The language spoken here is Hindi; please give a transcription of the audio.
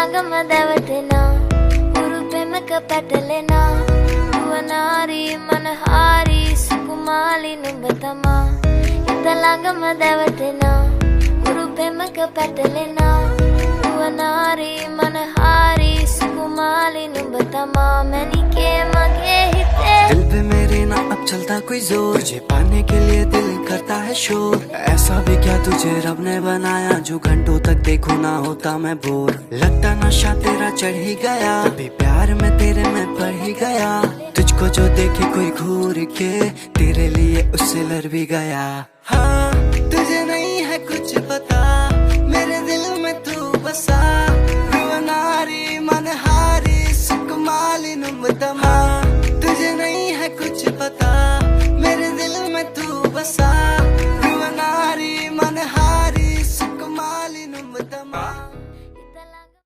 ఇతలాంగమదవతిన ఉరుపెమక పటలెన యువనారి మనహారి సుకుమాలి నుబతమ ఇతలాంగమదవతిన ఉరుపెమక పటలెన యువనారి మనహారి సుకుమాలి నుబతమ మనికే మగే हिते दिल पे मेरे ना अब चलता कोई जोर, तुझे पाने के लिए दिल करता है शोर। ऐसा भी क्या तुझे रब ने बनाया जो घंटों तक देखो ना होता मैं बोर। लगता नशा तेरा चढ़ ही गया, अभी प्यार में तेरे मैं पड़ ही गया। तुझको जो देखे कोई घूर के तेरे लिए उससे लड़ भी गया। हाँ